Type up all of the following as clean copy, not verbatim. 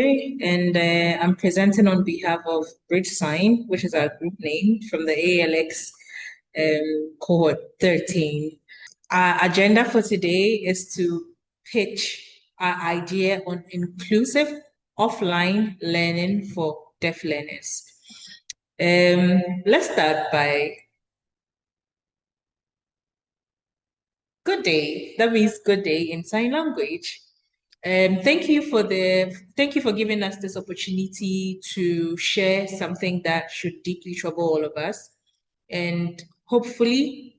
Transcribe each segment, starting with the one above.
And I'm presenting on behalf of EduSign, which is our group name from the ALX cohort 13. Our agenda for today is to pitch our idea on inclusive offline learning for deaf learners. Let's start by good day. That means good day in sign language. Thank you for giving us this opportunity to share something that should deeply trouble all of us. And hopefully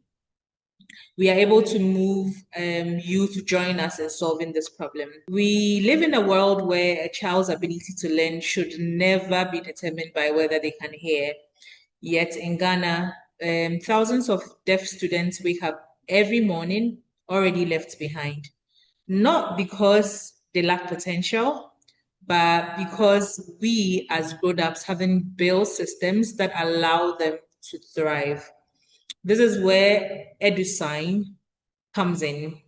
we are able to move you to join us in solving this problem. We live in a world where a child's ability to learn should never be determined by whether they can hear. Yet in Ghana, thousands of deaf students wake up every morning already left behind. Not because they lack potential, but because we as grown-ups haven't built systems that allow them to thrive. This is where EduSign comes in.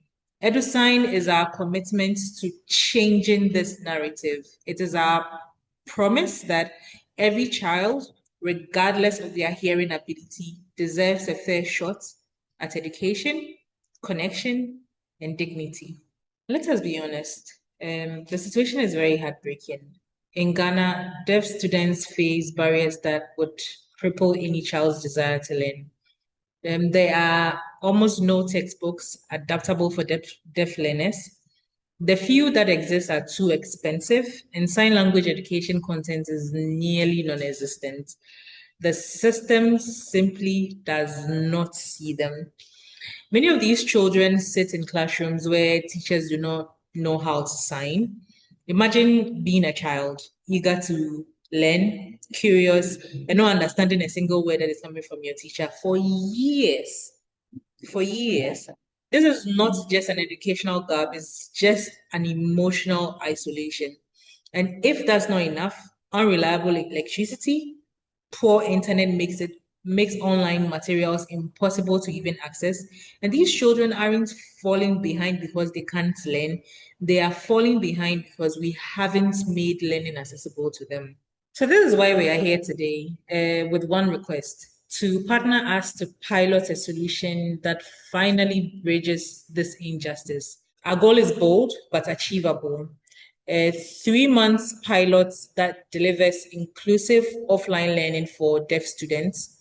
EduSign is our commitment to changing this narrative. It is our promise that every child, regardless of their hearing ability, deserves a fair shot at education, connection, and dignity. Let us be honest. The situation is very heartbreaking. In Ghana, deaf students face barriers that would cripple any child's desire to learn. There are almost no textbooks adaptable for deaf learners. The few that exist are too expensive, and sign language education content is nearly non-existent. The system simply does not see them. Many of these children sit in classrooms where teachers do not know how to sign. Imagine being a child, eager to learn, curious, and not understanding a single word that is coming from your teacher for years. For years. This is not just an educational gap, it's just an emotional isolation. And if that's not enough, unreliable electricity, poor internet makes online materials impossible to even access. And these children aren't falling behind because they can't learn. They are falling behind because we haven't made learning accessible to them. So this is why we are here today with one request to partner us to pilot a solution that finally bridges this injustice. Our goal is bold but achievable. A 3 months pilot that delivers inclusive offline learning for deaf students,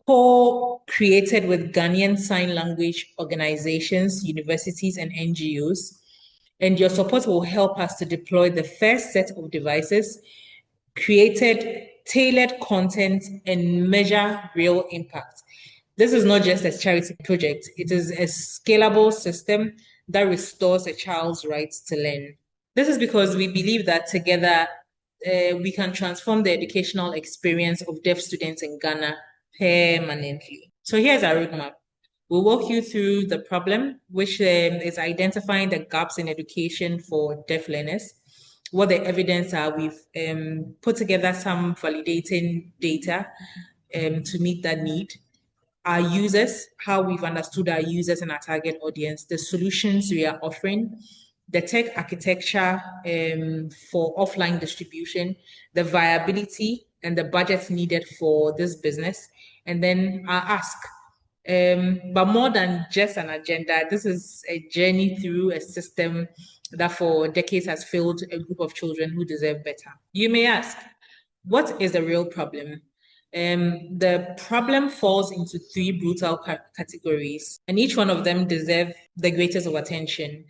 co-created with Ghanaian Sign Language organizations, universities, and NGOs. And your support will help us to deploy the first set of devices, created tailored content, and measure real impact. This is not just a charity project, it is a scalable system that restores a child's rights to learn. This is because we believe that together we can transform the educational experience of deaf students in Ghana permanently. So here's our roadmap. We'll walk you through the problem, which is identifying the gaps in education for deaf learners, what the evidence are. We've put together some validating data to meet that need. Our users, how we've understood our users and our target audience, the solutions we are offering, the tech architecture for offline distribution, the viability and the budget needed for this business, and then our ask. But more than just an agenda, this is a journey through a system that for decades has failed a group of children who deserve better. You may ask, what is the real problem? The problem falls into three brutal categories, and each one of them deserve the greatest of attention.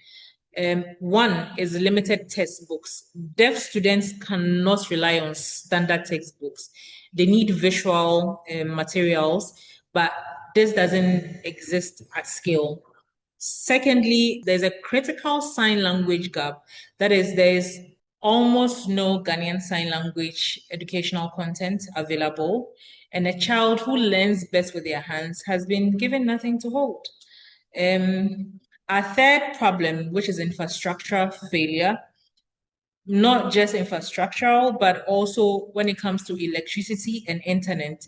One is limited textbooks. Deaf students cannot rely on standard textbooks. They need visual materials, but this doesn't exist at scale. Secondly, there's a critical sign language gap. That is, there's almost no Ghanaian Sign Language educational content available, and a child who learns best with their hands has been given nothing to hold. Our third problem, which is infrastructural failure, not just infrastructural, but also when it comes to electricity and internet.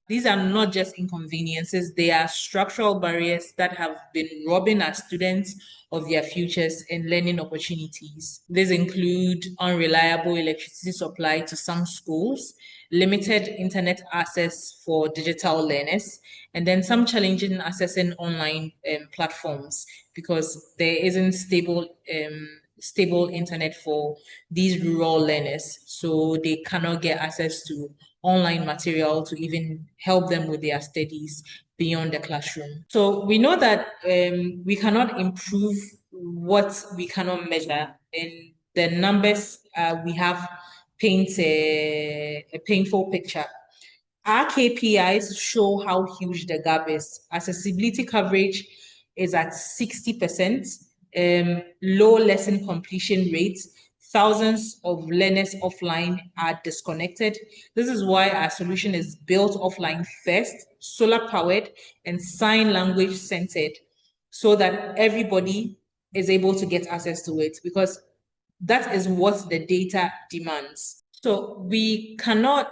these are not just inconveniences, they are structural barriers that have been robbing our students of their futures and learning opportunities. These include unreliable electricity supply to some schools, limited internet access for digital learners, and then some challenging accessing online platforms because there isn't stable internet for these rural learners, so they cannot get access to online material to even help them with their studies beyond the classroom. So we know that we cannot improve what we cannot measure, and the numbers we have paint a painful picture. Our KPIs show how huge the gap is. Accessibility coverage is at 60%, low lesson completion rates, thousands of learners offline are disconnected. This is why our solution is built offline first, solar powered, and sign language centered, so that everybody is able to get access to it, because that is what the data demands. So we cannot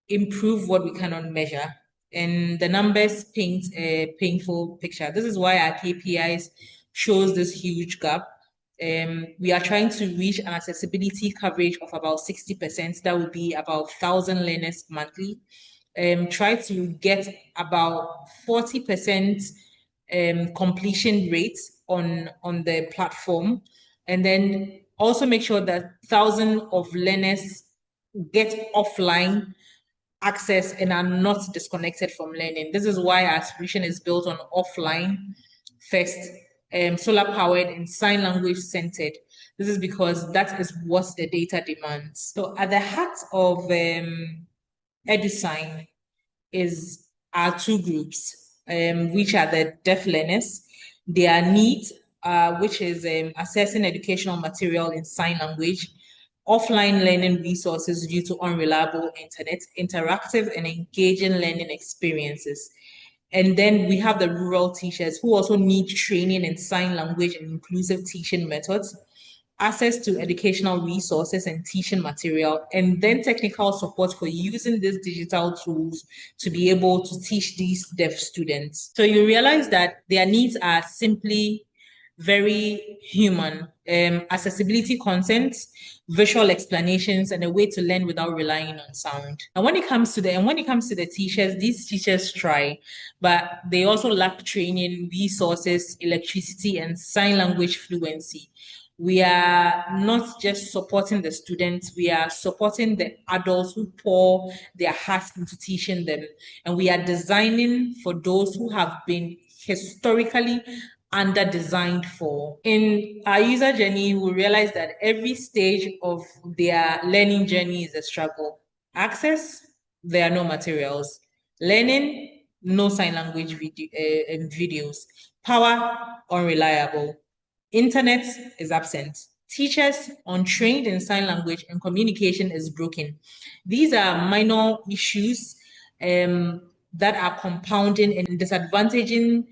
improve what we cannot measure. And the numbers paint a painful picture. This is why our KPIs shows this huge gap. We are trying to reach an accessibility coverage of about 60%. That would be about 1,000 learners monthly. Try to get about 40% completion rate on the platform. And then also make sure that thousands of learners get offline access and are not disconnected from learning. This is why our solution is built on offline first, solar powered and sign language centered. This is because that is what the data demands. So at the heart of EduSign is our two groups, which are the deaf learners, their needs, which is assessing educational material in sign language, offline learning resources due to unreliable internet, interactive and engaging learning experiences. And then we have the rural teachers who also need training in sign language and inclusive teaching methods, access to educational resources and teaching material, and then technical support for using these digital tools to be able to teach these deaf students. So you realize that their needs are simply very human. Accessibility content, visual explanations, and a way to learn without relying on sound. And when it comes to the teachers, these teachers try, but they also lack training, resources, electricity, and sign language fluency. We are not just supporting the students, we are supporting the adults who pour their hearts into teaching them. And we are designing for those who have been historically under designed for. In our user journey, we realize that every stage of their learning journey is a struggle. Access, there are no materials. Learning, no sign language videos. Power, unreliable. Internet is absent. Teachers untrained in sign language and communication is broken. These are minor issues that are compounding and disadvantaging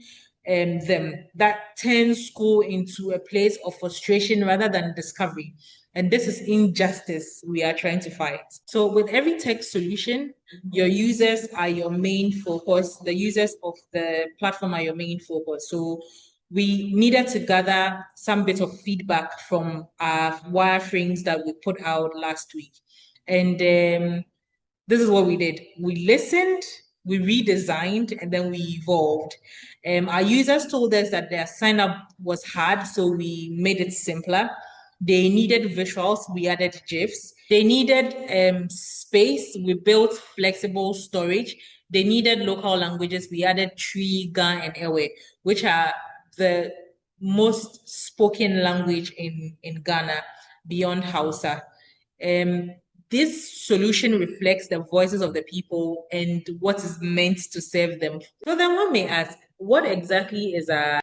them, that turn school into a place of frustration rather than discovery. And this is injustice we are trying to fight. So with every tech solution, your users are your main focus. The users of the platform are your main focus. So we needed to gather some bit of feedback from our wireframes that we put out last week. And this is what we did. We listened, we redesigned, and then we evolved. Our users told us that their sign up was hard, so we made it simpler. They needed visuals, we added GIFs. They needed space, we built flexible storage. They needed local languages, we added Tree, Ga, and Ewe, which are the most spoken language in Ghana beyond Hausa. This solution reflects the voices of the people and what is meant to serve them. So then one may ask, what exactly is a